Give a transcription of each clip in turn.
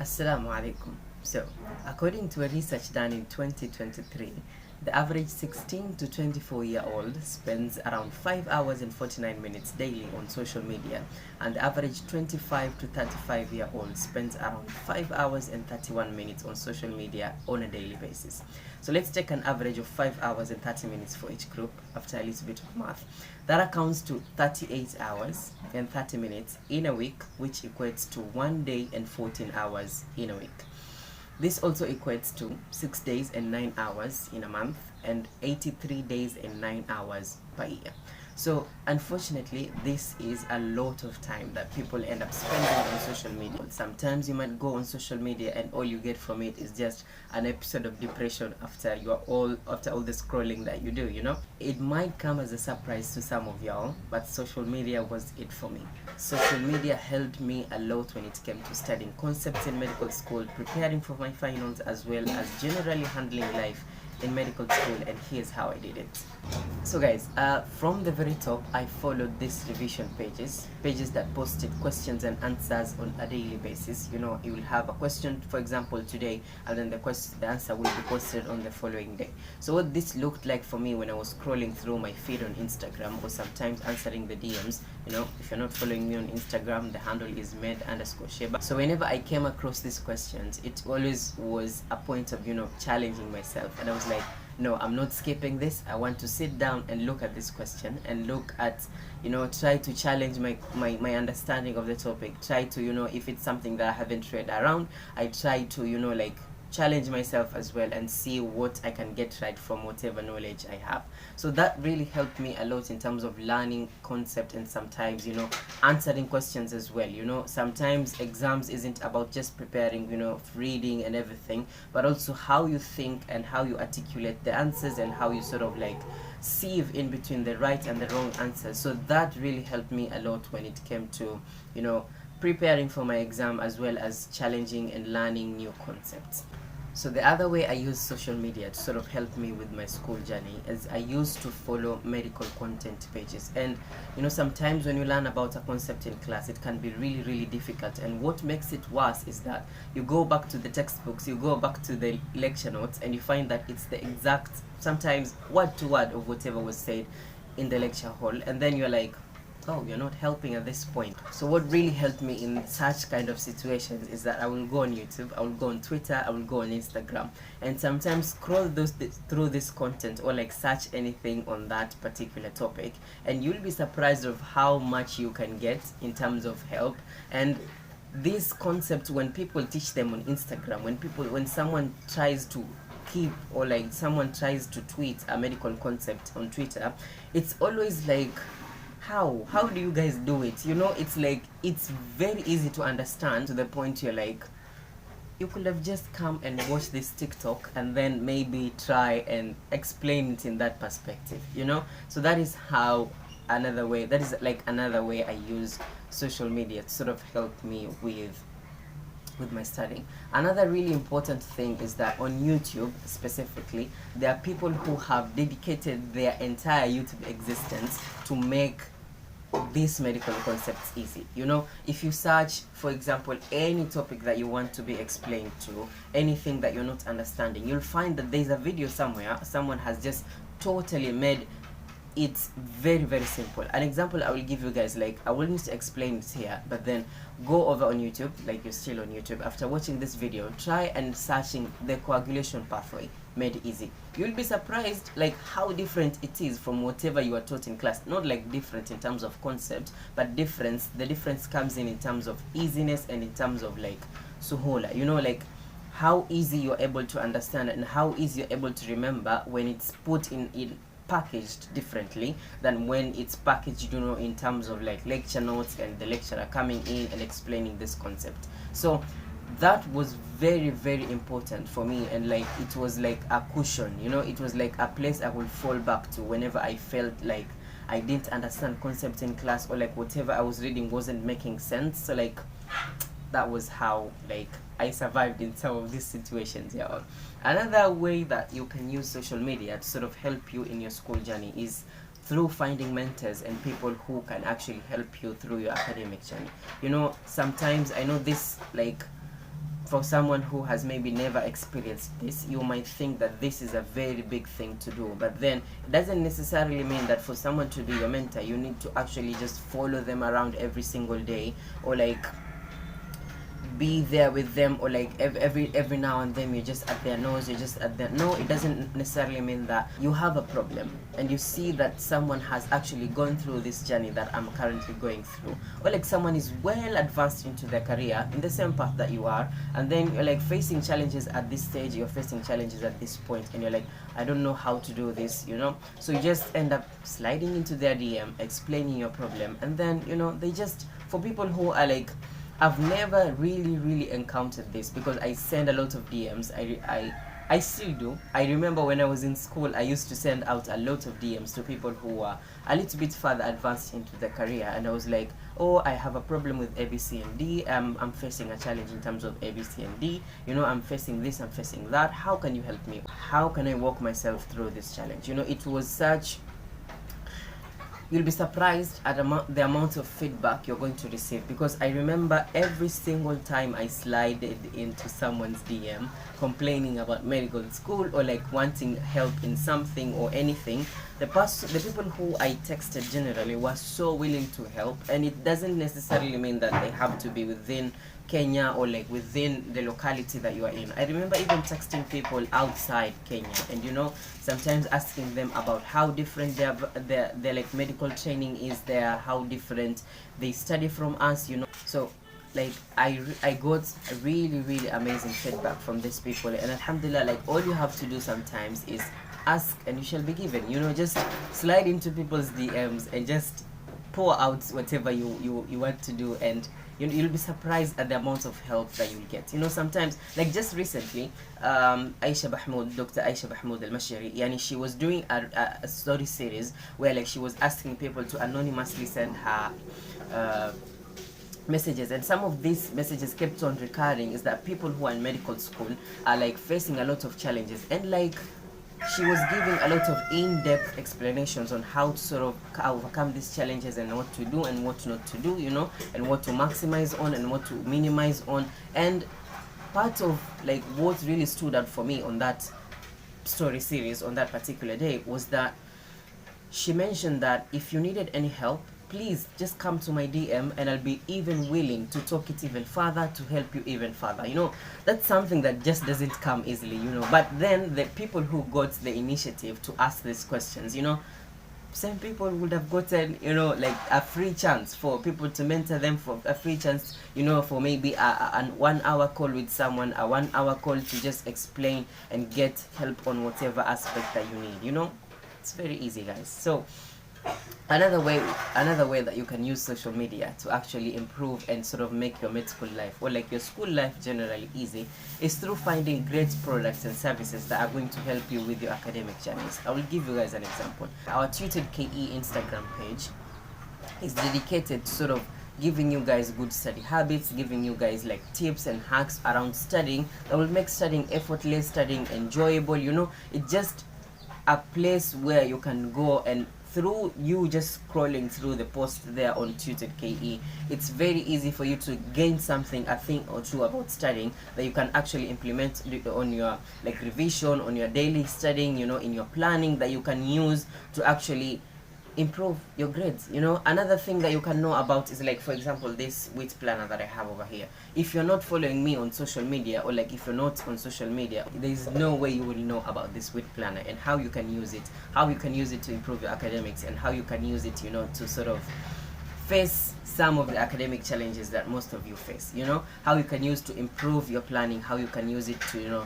Assalamu alaikum. So, according to a research done in 2023, the average 16 to 24-year-old spends around 5 hours and 49 minutes daily on social media, and the average 25 to 35-year-old spends around 5 hours and 31 minutes on social media on a daily basis. So let's take an average of 5 hours and 30 minutes for each group after a little bit of math. That accounts to 38 hours and 30 minutes in a week, which equates to 1 day and 14 hours in a week. This also equates to 6 days and 9 hours in a month and 83 days and 9 hours per year. So unfortunately, this is a lot of time that people end up spending on social media. Sometimes you might go on social media and all you get from it is just an episode of depression after all the scrolling that you do, you know. It might come as a surprise to some of y'all, but social media was it for me. Social media helped me a lot when it came to studying concepts in medical school, preparing for my finals, as well as generally handling life in medical school, and here's how I did it. So guys, from the very top, I followed these revision pages that posted questions and answers on a daily basis. You know, you will have a question, for example, today, and then the answer will be posted on the following day. So what this looked like for me when I was scrolling through my feed on Instagram, or sometimes answering the DMs. You know, if you're not following me on Instagram, the handle is med_sheba. So whenever I came across these questions, it always was a point of, you know, challenging myself, and I was like, no, I'm not skipping this. I want to sit down and look at this question and look at, you know, try to challenge my understanding of the topic. Try to, you know, if it's something that I haven't read around, I try to, you know, like challenge myself as well and see what I can get right from whatever knowledge I have. So that really helped me a lot in terms of learning concept, and sometimes, you know, answering questions as well. You know, sometimes exams isn't about just preparing, you know, reading and everything, but also how you think and how you articulate the answers and how you sort of like sieve in between the right and the wrong answers. So that really helped me a lot when it came to, you know, preparing for my exam, as well as challenging and learning new concepts. So the other way I use social media to sort of help me with my school journey is I used to follow medical content pages. And you know, sometimes when you learn about a concept in class, it can be really difficult, and what makes it worse is that you go back to the textbooks, you go back to the lecture notes, and you find that it's the exact, sometimes word to word of whatever was said in the lecture hall, and then you're like, oh, you're not helping at this point. So what really helped me in such kind of situations is that I will go on YouTube, I will go on Twitter, I will go on Instagram, and sometimes scroll through this content, or like search anything on that particular topic, and you'll be surprised of how much you can get in terms of help. And these concepts, when people teach them on Instagram, when someone tries to keep, or like someone tries to tweet a medical concept on Twitter, it's always like, how do you guys do it? You know, it's like, it's very easy to understand, to the point you're like, you could have just come and watch this TikTok and then maybe try and explain it in that perspective, you know. So that is another way I use social media to sort of help me with my studying. Another really important thing is that on YouTube specifically, there are people who have dedicated their entire YouTube existence to make these medical concepts easy. You know, if you search, for example, any topic that you want to be explained to, anything that you're not understanding, you'll find that there's a video somewhere, someone has just totally made it's very simple. An example I will give you guys, like I will need to explain it here, but then go over on YouTube, like you're still on YouTube, after watching this video, try and searching the coagulation pathway made easy. You'll be surprised like how different it is from whatever you are taught in class. Not like different in terms of concept, but the difference comes in terms of easiness and in terms of like suhola, you know, like how easy you're able to understand and how easy you're able to remember when it's put in packaged differently than when it's packaged, you know, in terms of like lecture notes and the lecturer coming in and explaining this concept. So that was very important for me, and like it was like a cushion, you know, it was like a place I would fall back to whenever I felt like I didn't understand concepts in class, or like whatever I was reading wasn't making sense. So like that was how like I survived in some of these situations. Yeah. Another way that you can use social media to sort of help you in your school journey is through finding mentors and people who can actually help you through your academic journey. You know, sometimes I know this, like for someone who has maybe never experienced this, you might think that this is a very big thing to do, but then it doesn't necessarily mean that for someone to be your mentor you need to actually just follow them around every single day, or like be there with them, or like every now and then you're just at their nose, you're just at their no. It doesn't necessarily mean that you have a problem and you see that someone has actually gone through this journey that I'm currently going through, or like someone is well advanced into their career in the same path that you are, and then you're like facing challenges at this stage, you're facing challenges at this point, and you're like, I don't know how to do this, you know. So you just end up sliding into their DM, explaining your problem, and then, you know, they just, for people who are like, I've never really encountered this because I send a lot of DMs. I still do. I remember when I was in school, I used to send out a lot of DMs to people who were a little bit further advanced into their career, and I was like, oh, I have a problem with A, B, C, and D. I'm facing a challenge in terms of A, B, C, and D. You know, I'm facing this, I'm facing that. How can you help me? How can I walk myself through this challenge? You know, it was such... You'll be surprised at the amount of feedback you're going to receive, because I remember every single time I slided into someone's DM complaining about medical school or like wanting help in something or anything, the people who I texted generally were so willing to help, and it doesn't necessarily mean that they have to be within Kenya or like within the locality that you are in. I remember even texting people outside Kenya, and you know, sometimes asking them about how different their like medical training is there, how different they study from us, you know. So like I got really amazing feedback from these people, and alhamdulillah, like all you have to do sometimes is ask and you shall be given. You know, just slide into people's DMs and just pour out whatever you want to do, and you'll be surprised at the amount of help that you'll get. You know, sometimes, like just recently, Dr. Aisha Bahmoud al-Mashiri, yani she was doing a story series where like she was asking people to anonymously send her messages, and some of these messages kept on recurring is that people who are in medical school are like facing a lot of challenges, and like she was giving a lot of in-depth explanations on how to sort of overcome these challenges and what to do and what not to do, you know, and what to maximize on and what to minimize on. And part of like what really stood out for me on that story series on that particular day was that she mentioned that if you needed any help, please just come to my DM and I'll be even willing to talk it even further, to help you even further. You know, that's something that just doesn't come easily, you know. But then the people who got the initiative to ask these questions, you know, same people would have gotten, you know, like a free chance for people to mentor them, for a free chance, you know, for maybe a 1 hour call with someone, a 1 hour call to just explain and get help on whatever aspect that you need, you know. It's very easy, guys. So another way that you can use social media to actually improve and sort of make your med school life, or like your school life generally, easy, is through finding great products and services that are going to help you with your academic journeys. I will give you guys an example. Our Tutoredke Instagram page is dedicated to sort of giving you guys good study habits, giving you guys like tips and hacks around studying that will make studying effortless, studying enjoyable. You know, it's just a place where you can go, and through you just scrolling through the post there on Tutoredke, it's very easy for you to gain something, a thing or two about studying that you can actually implement on your like revision, on your daily studying, you know, in your planning, that you can use to actually improve your grades. You know, another thing that you can know about is like, for example, this weight planner that I have over here. If you're not following me on social media, or like if you're not on social media, there is no way you will know about this weight planner and how you can use it, how you can use it to improve your academics, and how you can use it, you know, to sort of face some of the academic challenges that most of you face. You know, how you can use to improve your planning, how you can use it to, you know,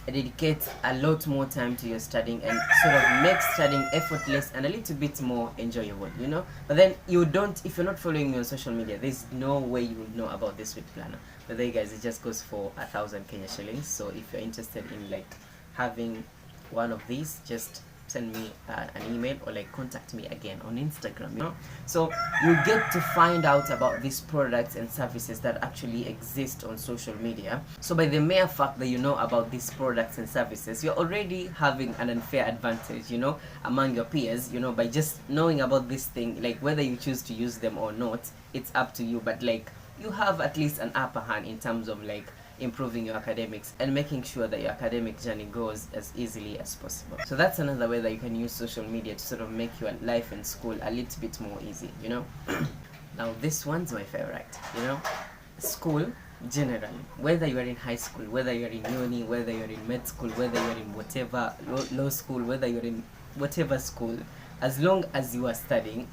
dedicate a lot more time to your studying and sort of make studying effortless and a little bit more enjoyable, you know. But then you don't, if you're not following me on social media, there's no way you will know about this week planner. But there, guys, it just goes for 1,000 Kenya shillings. So if you're interested in like having one of these, just send me an email or like contact me again on Instagram, you know. So you get to find out about these products and services that actually exist on social media. So by the mere fact that you know about these products and services, you're already having an unfair advantage, you know, among your peers, you know, by just knowing about this thing. Like whether you choose to use them or not, it's up to you, but like you have at least an upper hand in terms of like improving your academics and making sure that your academic journey goes as easily as possible. So that's another way that you can use social media to sort of make your life in school a little bit more easy, you know. Now this one's my favorite, you know. School generally, whether you are in high school, whether you're in uni, whether you're in med school, whether you're in whatever law school, whether you're in whatever school, as long as you are studying,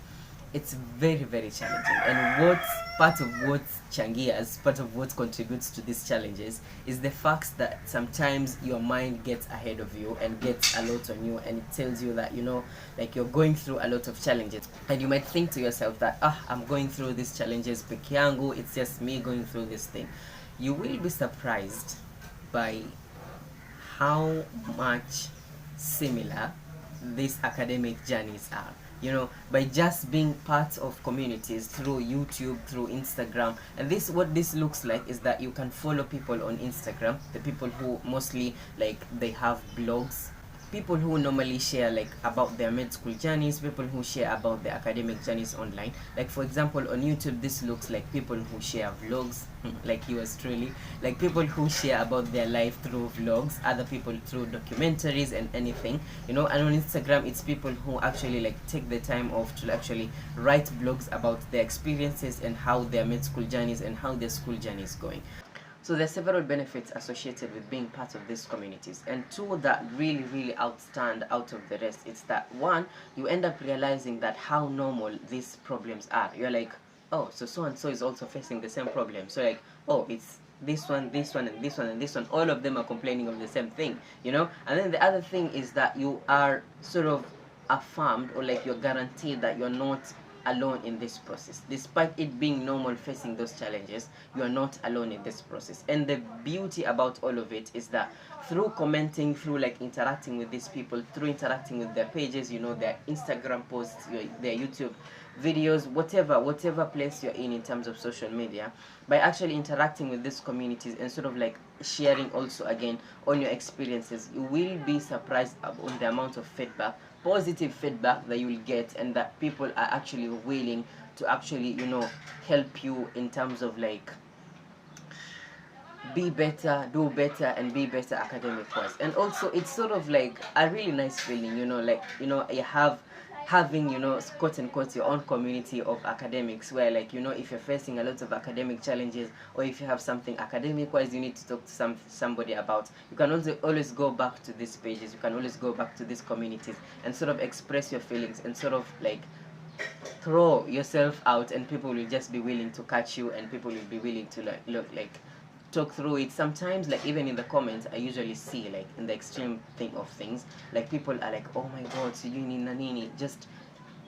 it's very, very challenging. And what's part of what changias, part of what contributes to these challenges is the fact that sometimes your mind gets ahead of you and gets a lot on you, and it tells you that, you know, like you're going through a lot of challenges, and you might think to yourself that I'm going through these challenges peke yangu, it's just me going through this thing. You will be surprised by how much similar these academic journeys are, you know, by just being part of communities through YouTube, through Instagram. And this, what this looks like is that you can follow people on Instagram, the people who mostly, like, they have blogs, people who normally share like about their med school journeys, people who share about their academic journeys online. Like for example on YouTube, this looks like people who share vlogs, like yours truly, like people who share about their life through vlogs, other people through documentaries and anything, you know. And on Instagram, it's people who actually like take the time off to actually write blogs about their experiences and how their med school journeys and how their school journey is going. So there are several benefits associated with being part of these communities, and two that really outstand out of the rest. It's that one, you end up realizing that how normal these problems are. You're like, oh, so and so is also facing the same problem. So like, oh, it's this one, and this one, and this one. All of them are complaining of the same thing, you know. And then the other thing is that you are sort of affirmed, or like you're guaranteed that you're not alone in this process. Despite it being normal facing those challenges, you are not alone in this process. And the beauty about all of it is that through commenting, through like interacting with these people, through interacting with their pages, you know, their Instagram posts, their YouTube videos, whatever place you're in terms of social media, by actually interacting with these communities and sort of like sharing also again on your experiences, you will be surprised on the amount of feedback, positive feedback that you will get, and that people are actually willing to actually, you know, help you in terms of like be better, do better, and be better academic wise. And also it's sort of like a really nice feeling, you know, like, you know, you having, you know, quote unquote your own community of academics, where like, you know, if you're facing a lot of academic challenges, or if you have something academic wise you need to talk to somebody about, you can also always go back to these pages, you can always go back to these communities and sort of express your feelings and sort of like throw yourself out, and people will just be willing to catch you, and people will be willing to like talk through it. Sometimes, like even in the comments, I usually see, like in the extreme thing of things, like people are like, oh my god, so you need nanini, just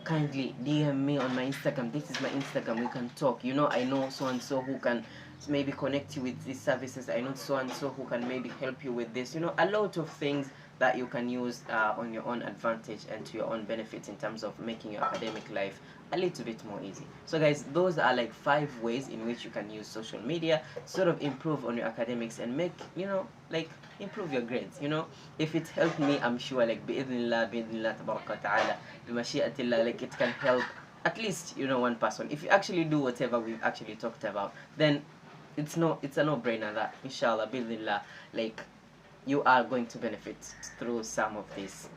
kindly DM me on my Instagram, this is my Instagram, we can talk, you know, I know so and so who can maybe connect you with these services, I know so and so who can maybe help you with this, you know, a lot of things that you can use on your own advantage and to your own benefit in terms of making your academic life a little bit more easy. So guys, those are like 5 ways in which you can use social media to sort of improve on your academics and make, you know, like improve your grades, you know. If it helped me, I'm sure like bi'idhnillah tabaraka ta'ala, bimashi'atillah, like it can help at least, you know, one person. If you actually do whatever we've actually talked about, then it's a no-brainer that inshallah bi'idhnillah, like you are going to benefit through some of these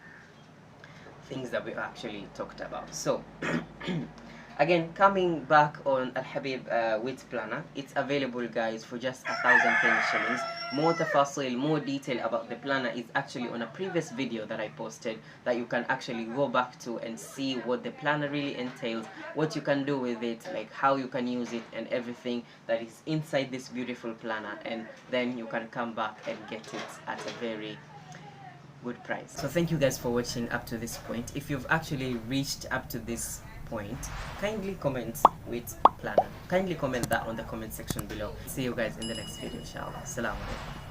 things that we actually talked about. So again, coming back on Al Habib with planner, it's available guys for just 1,000 Kenyan shillings. More tafasil, more detail about the planner is actually on a previous video that I posted, that you can actually go back to and see what the planner really entails, what you can do with it, like how you can use it, and everything that is inside this beautiful planner, and then you can come back and get it at a very good price. So thank you guys for watching up to this point. If you've actually reached up to this point, kindly comment with planner. Kindly comment that on the comment section below. See you guys in the next video, inshallah. Assalamu alaikum.